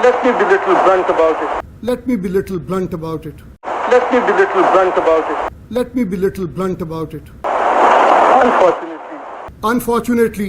Let me be little blunt about it. Let me be little blunt about it. Let me be little blunt about it. Let me be little blunt about it. Unfortunately, Unfortunately,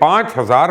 5000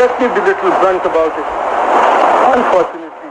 let me be little blunt about it. Unfortunately,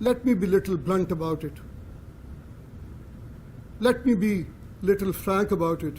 let me be little blunt about it. Let me be little frank about it.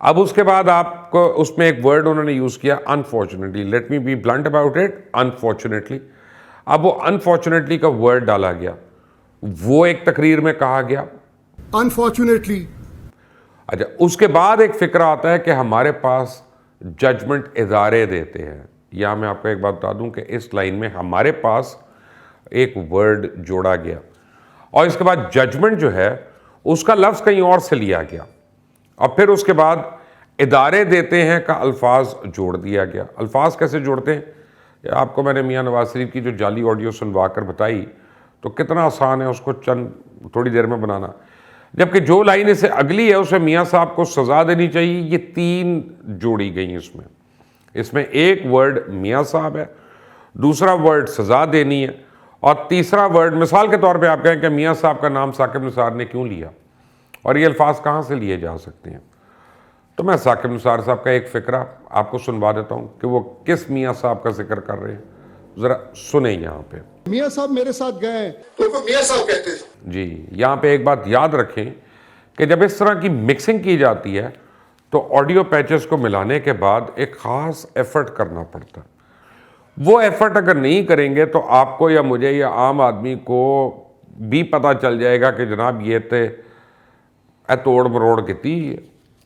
اب اس کے بعد آپ کو اس میں ایک word انہوں نے use کیا unfortunately. Let me be blunt about it, unfortunately. اب وہ انفارچونیٹلی کا ورڈ ڈالا گیا, وہ ایک تقریر میں کہا گیا. Unfortunately, اچھا, اس کے بعد ایک فکرہ آتا ہے کہ ہمارے پاس ججمنٹ ادارے دیتے ہیں. یہاں میں آپ کو ایک بات بتا دوں کہ اس لائن میں ہمارے پاس ایک ورڈ جوڑا گیا, اور اس کے بعد ججمنٹ جو ہے اس کا لفظ کہیں اور سے لیا گیا, اور پھر اس کے بعد ادارے دیتے ہیں کا الفاظ جوڑ دیا گیا. الفاظ کیسے جوڑتے ہیں؟ آپ کو میں نے میاں نواز شریف کی جو جعلی آڈیو سنوا کر بتائی تو کتنا آسان ہے اس کو چند تھوڑی دیر میں بنانا. جبکہ جو لائن اسے اگلی ہے اسے میاں صاحب کو سزا دینی چاہیے, یہ 3 جوڑی گئی اس میں ایک ورڈ میاں صاحب ہے, دوسرا ورڈ سزا دینی ہے, اور تیسرا ورڈ مثال کے طور پہ آپ کہیں کہ میاں صاحب کا نام ثاقب نثار نے کیوں لیا, اور یہ الفاظ کہاں سے لیے جا سکتے ہیں. تو میں ثاقب نثار صاحب کا ایک فقرہ آپ کو سنوا دیتا ہوں کہ وہ کس میاں صاحب کا ذکر کر رہے ہیں, ذرا سنیں یہاں پہ. میاں صاحب میرے ساتھ گئے ہیں. تو ان کو میاں صاحب کہتے ہیں. جی, یہاں پہ ایک بات یاد رکھیں کہ جب اس طرح کی مکسنگ کی جاتی ہے تو آڈیو پیچز کو ملانے کے بعد ایک خاص ایفرٹ کرنا پڑتا ہے. وہ ایفرٹ اگر نہیں کریں گے تو آپ کو یا مجھے یا عام آدمی کو بھی پتہ چل جائے گا کہ جناب یہ تے توڑ مروڑ کتی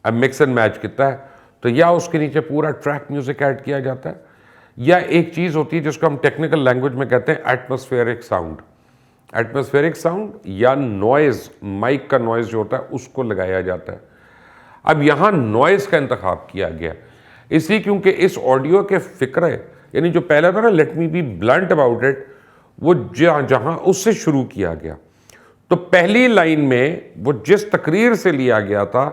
مکس اینڈ میچ کتا ہے, تو یا اس کے نیچے پورا ٹریک میوزک ایڈ کیا جاتا ہے, یا ایک چیز ہوتی ہے جس کو ہم ٹیکنیکل لینگویج میں کہتے ہیں ایٹماسفیئرک ساؤنڈ. ایٹماسفیئرک ساؤنڈ یا نوائز, مائک کا نوائز جو ہوتا ہے اس کو لگایا جاتا ہے. اب یہاں نوائز کا انتخاب کیا گیا اس لیے کیونکہ اس آڈیو کے فکرے, یعنی جو پہلا تھا نا let me be blunt about it, وہ جہاں اس سے شروع کیا گیا, تو پہلی لائن میں وہ جس تقریر سے لیا گیا تھا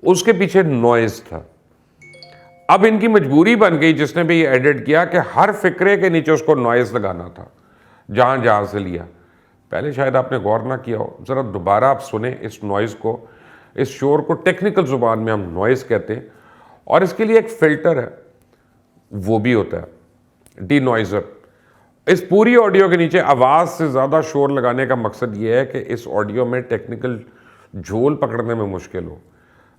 اس کے پیچھے نوائز تھا. اب ان کی مجبوری بن گئی جس نے بھی یہ ایڈٹ کیا کہ ہر فکرے کے نیچے اس کو نوائز لگانا تھا جہاں سے لیا. پہلے شاید آپ نے غور نہ کیا ہو, ذرا دوبارہ آپ سنیں اس نوائز کو. اس شور کو ٹیکنیکل زبان میں ہم نوائز کہتے ہیں, اور اس کے لیے ایک فلٹر ہے وہ بھی ہوتا ہے ڈی نوائزر. اس پوری آڈیو کے نیچے آواز سے زیادہ شور لگانے کا مقصد یہ ہے کہ اس آڈیو میں ٹیکنیکل جھول پکڑنے میں مشکل ہو.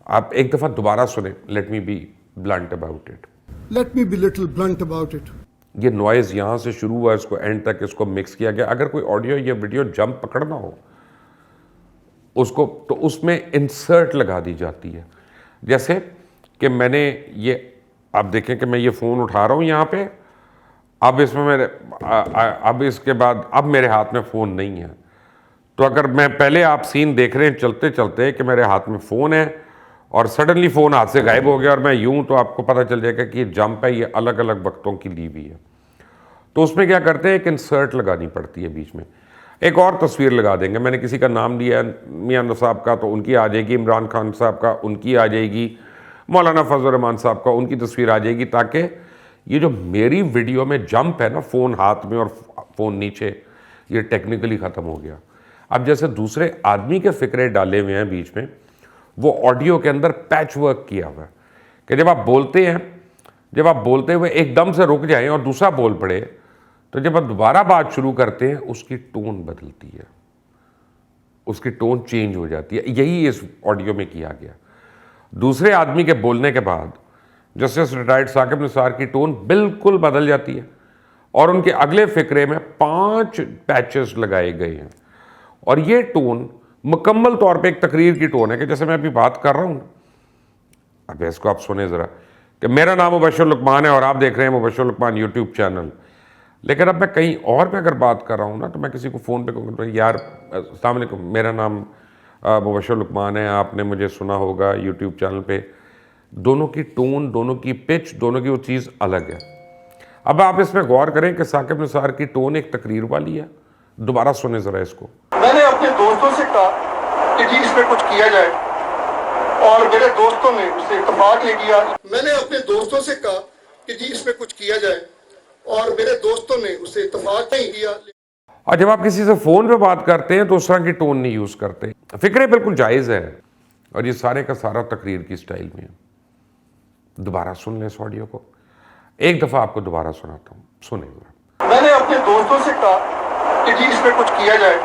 آپ ایک دفعہ دوبارہ سنیں let me be blunt about it. let me be little blunt about it. یہ نوائز یہاں سے شروع ہوا, اس کو اینڈ تک اس کو مکس کیا گیا. اگر کوئی آڈیو یا ویڈیو جمپ پکڑنا ہو اس کو, تو اس میں انسرٹ لگا دی جاتی ہے. جیسے کہ میں نے یہ, آپ دیکھیں کہ میں یہ فون اٹھا رہا ہوں یہاں پہ, اب اس میں اب اس کے بعد اب میرے ہاتھ میں فون نہیں ہے, تو اگر میں پہلے آپ سین دیکھ رہے ہیں چلتے چلتے کہ میرے ہاتھ میں فون ہے اور سڈنلی فون ہاتھ سے غائب ہو گیا اور میں یوں, تو آپ کو پتہ چل جائے گا کہ یہ جمپ ہے, یہ الگ الگ وقتوں کی لی ہوئی ہے. تو اس میں کیا کرتے ہیں, ایک انسرٹ لگانی پڑتی ہے بیچ میں. ایک اور تصویر لگا دیں گے, میں نے کسی کا نام لیا میاں صاحب کا تو ان کی آ جائے گی, عمران خان صاحب کا ان کی آ جائے گی, مولانا فضل الرحمان صاحب کا ان کی تصویر آ جائے گی, تاکہ یہ جو میری ویڈیو میں جمپ ہے نا, فون ہاتھ میں اور فون نیچے, یہ ٹیکنیکلی ختم ہو گیا. اب جیسے دوسرے آدمی کے فکرے ڈالے ہوئے ہیں بیچ میں, وہ آڈیو کے اندر پیچ ورک کیا ہوا ہے کہ جب آپ بولتے ہیں, جب آپ بولتے ہوئے ایک دم سے رک جائیں اور دوسرا بول پڑے, تو جب آپ دوبارہ بات شروع کرتے ہیں اس کی ٹون بدلتی ہے, اس کی ٹون چینج ہو جاتی ہے. یہی اس آڈیو میں کیا گیا. دوسرے آدمی کے بولنے کے بعد جسٹس ریٹائرڈ ثاقب نثار کی ٹون بالکل بدل جاتی ہے, اور ان کے اگلے فقرے میں 5 پیچز لگائے گئے ہیں, اور یہ ٹون مکمل طور پہ ایک تقریر کی ٹون ہے کہ جیسے میں ابھی بات کر رہا ہوں. اب اس کو آپ سنیں ذرا کہ میرا نام مبشر لقمان ہے اور آپ دیکھ رہے ہیں مبشر لقمان یوٹیوب چینل. لیکن اب میں کہیں اور پہ اگر بات کر رہا ہوں نا, تو میں کسی کو فون پہ کہوں گا یار السلام علیکم, میرا نام مبشر لقمان ہے, آپ نے مجھے سنا ہوگا یوٹیوب چینل پہ. دونوں کی ٹون, دونوں کی پچ, دونوں کی وہ چیز الگ ہے. اب آپ اس میں غور کریں کہ ثاقب نثار کی ٹون ایک تقریر والی ہے. دوبارہ سنیں ذرا اس کو. میں نے اپنے دوستوں سے کہا کہ جی اس پہ کچھ کیا جائے, اور میرے دوستوں نے اس سے اتفاق لے کیا. میں نے اپنے دوستوں سے کہا کہ جی اس پہ کچھ کیا جائے, اور میرے دوستوں نے اس سے اتفاق نہیں کیا. اور جب آپ کسی سے فون پہ بات کرتے ہیں تو اس طرح کی ٹون نہیں یوز کرتے. فکرے بالکل جائز ہے, اور یہ سارے کا سارا تقریر کی سٹائل میں ہے. دوبارہ سن لیں اس آڈیو کو, ایک دفعہ آپ کو دوبارہ سناتا ہوں, سنیں. میں نے اپنے دوستوں سے کہا کہ جی اس پہ کچھ کیا جائے,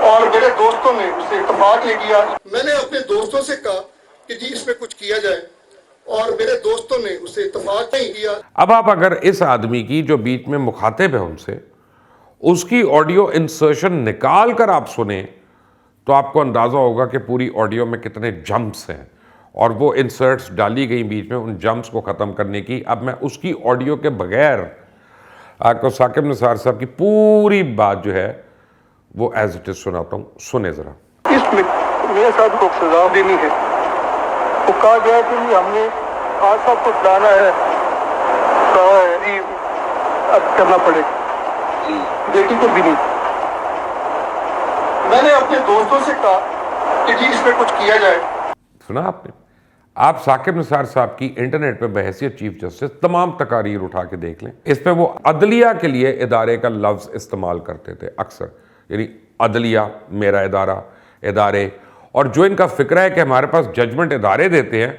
اور میرے دوستوں نے اس سے اتفاق لے کیا. میں نے اپنے دوستوں سے کہا کہ جی اس میں کچھ کیا جائے اور میرے دوستوں نے اسے اتفاق نہیں کیا۔ اب آپ اگر اس آدمی کی جو بیچ میں مخاطب ہے ان سے اس کی آڈیو انسرشن نکال کر آپ سنیں تو آپ کو اندازہ ہوگا کہ پوری آڈیو میں کتنے جمپس ہیں اور وہ انسرٹس ڈالی گئی بیچ میں ان جمپس کو ختم کرنے کی۔ اب میں اس کی آڈیو کے بغیر آپ کو ثاقب نثار صاحب کی پوری بات جو ہے وہ ایز اٹ از سناتا ہوں، سنیں ذرا۔ اس میں میاں صاحب کو سزا دینی ہے۔ وہ کہا گیا کہ جی ہم نے خان صاحب کو بلانا ہے، کہا ہے جی اب کرنا پڑے گا، بیٹی کو بھی نہیں۔ میں نے اپنے دوستوں سے کہا کہ جی اس میں کچھ کیا جائے۔ سنا آپ نے؟ آپ ثاقب نثار صاحب کی انٹرنیٹ پہ بحیثیت چیف جسٹس تمام تقاریر اٹھا کے دیکھ لیں، اس پہ وہ عدلیہ کے لیے ادارے کا لفظ استعمال کرتے تھے اکثر، یعنی عدلیہ میرا ادارہ، ادارے، اور جو ان کا فکرہ ہے کہ ہمارے پاس ججمنٹ ادارے دیتے ہیں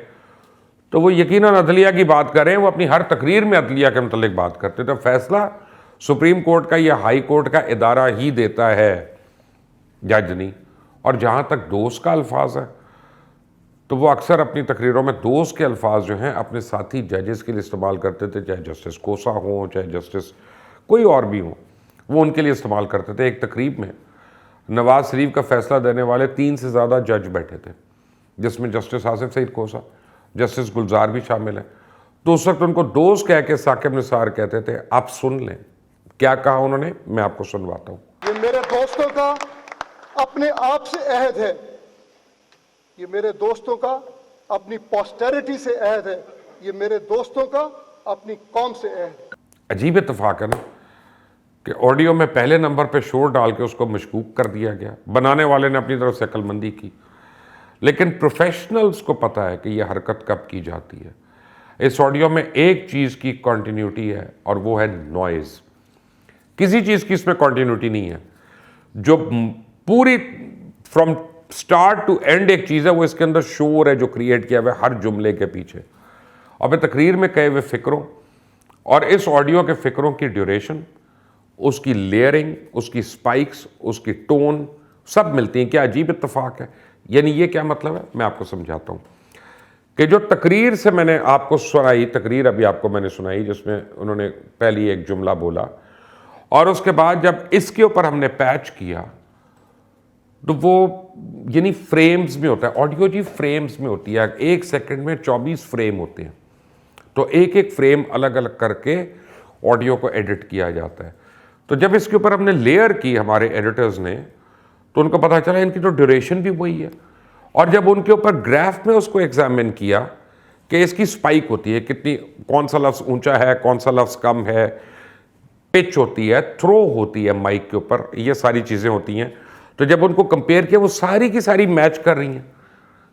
تو وہ یقیناً عدلیہ کی بات کریں، وہ اپنی ہر تقریر میں عدلیہ کے متعلق بات کرتے تھے۔ فیصلہ سپریم کورٹ کا یا ہائی کورٹ کا ادارہ ہی دیتا ہے، جج نہیں۔ اور جہاں تک دوست کا الفاظ ہے تو وہ اکثر اپنی تقریروں میں دوست کے الفاظ جو ہیں اپنے ساتھی ججز کے لیے استعمال کرتے تھے، چاہے جسٹس کوسا ہوں چاہے جسٹس کوئی اور بھی ہوں، وہ ان کے لیے استعمال کرتے تھے۔ ایک تقریب میں نواز شریف کا فیصلہ دینے والے 3 سے زیادہ جج بیٹھے تھے، جس میں جسٹس آصف سعید کوسا، جسٹس گلزار بھی شامل ہیں، تو اس وقت ان کو دوست کہہ کے ثاقب نثار کہتے تھے۔ آپ سن لیں کیا کہا انہوں نے، میں آپ کو سنواتا ہوں۔ یہ میرے دوستوں کا اپنے آپ سے عہد ہے، یہ میرے دوستوں کا اپنی پوسٹیریٹی سے عہد ہے، یہ میرے دوستوں کا اپنی قوم سے عہد ہے۔ عجیب اتفاق ہے نا کہ آڈیو میں پہلے نمبر پہ شور ڈال کے اس کو مشکوک کر دیا گیا، بنانے والے نے اپنی طرف سے عقل مندی کی، لیکن پروفیشنلز کو پتہ ہے کہ یہ حرکت کب کی جاتی ہے۔ اس آڈیو میں ایک چیز کی کنٹینیوٹی ہے اور وہ ہے نوائز۔ کسی چیز کی اس میں کنٹینیوٹی نہیں ہے۔ جو پوری فرام سٹارٹ ٹو اینڈ ایک چیز ہے، وہ اس کے اندر شور ہے جو کریٹ کیا ہوا ہے ہر جملے کے پیچھے، اور میں تقریر میں کہے ہوئے فکروں اور اس آڈیو کے فکروں کی ڈیوریشن، اس کی لیئرنگ، اس کی سپائکس، اس کی ٹون سب ملتی ہیں۔ کیا عجیب اتفاق ہے! یعنی یہ کیا مطلب ہے، میں آپ کو سمجھاتا ہوں کہ جو تقریر سے میں نے آپ کو سنائی، تقریر ابھی آپ کو میں نے سنائی جس میں انہوں نے پہلی ایک جملہ بولا اور اس کے بعد جب اس کے اوپر ہم نے پیچ کیا تو وہ یعنی فریمز میں ہوتا ہے آڈیو، جی فریمز میں ہوتی ہے، 1 سیکنڈ میں 24 فریم ہوتے ہیں، تو ایک ایک فریم الگ الگ کر کے آڈیو کو ایڈٹ کیا جاتا ہے۔ تو جب اس کے اوپر ہم نے لیئر کی ہمارے ایڈیٹرز نے تو ان کو پتہ چلا ان کی تو ڈیوریشن بھی وہی ہے، اور جب ان کے اوپر گراف میں اس کو ایگزامن کیا کہ اس کی سپائک ہوتی ہے کتنی، کون سا لفظ اونچا ہے کون سا لفظ کم ہے، پچ ہوتی ہے، تھرو ہوتی ہے مائک کے اوپر، یہ ساری چیزیں ہوتی ہیں، تو جب ان کو کمپیئر کیا وہ ساری کی ساری میچ کر رہی ہیں۔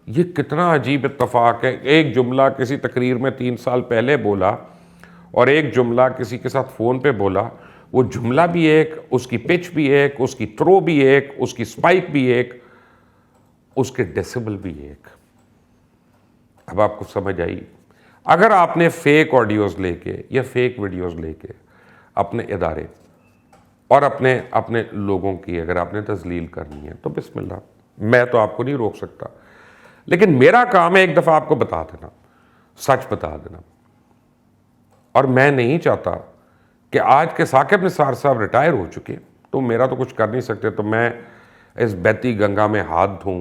یہ کتنا عجیب اتفاق ہے، ایک جملہ کسی تقریر میں 3 سال پہلے بولا اور ایک جملہ کسی کے ساتھ فون پہ بولا، وہ جملہ بھی ایک، اس کی پچ بھی ایک، اس کی تھرو بھی ایک، اس کی سپائک بھی ایک، اس کے ڈیسیبل بھی ایک۔ اب آپ کو سمجھ آئی؟ اگر آپ نے فیک آڈیوز لے کے یا فیک ویڈیوز لے کے اپنے ادارے اور اپنے لوگوں کی اگر آپ نے تذلیل کرنی ہے تو بسم اللہ، میں تو آپ کو نہیں روک سکتا، لیکن میرا کام ہے ایک دفعہ آپ کو بتا دینا، سچ بتا دینا۔ اور میں نہیں چاہتا کہ آج کے ثاقب نثار صاحب ریٹائر ہو چکے تو میرا تو کچھ کر نہیں سکتے تو میں اس بہتی گنگا میں ہاتھ دھوں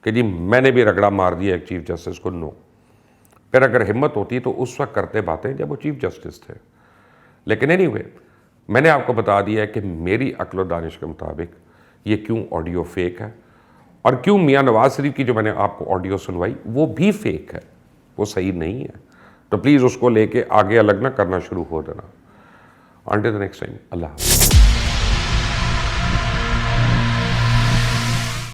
کہ جی میں نے بھی رگڑا مار دیا ایک چیف جسٹس کو، نو۔ پھر اگر ہمت ہوتی تو اس وقت کرتے باتیں جب وہ چیف جسٹس تھے، لیکن اینی وے میں نے آپ کو بتا دیا ہے کہ میری عقل و دانش کے مطابق یہ کیوں آڈیو فیک ہے، اور کیوں میاں نواز شریف کی جو میں نے آپ کو آڈیو سنوائی وہ بھی فیک ہے، وہ صحیح نہیں ہے۔ تو پلیز اس کو لے کے آگے الگ نہ کرنا شروع ہو دینا۔ انٹل دی نیکسٹ ٹائم، اللہ حافظ۔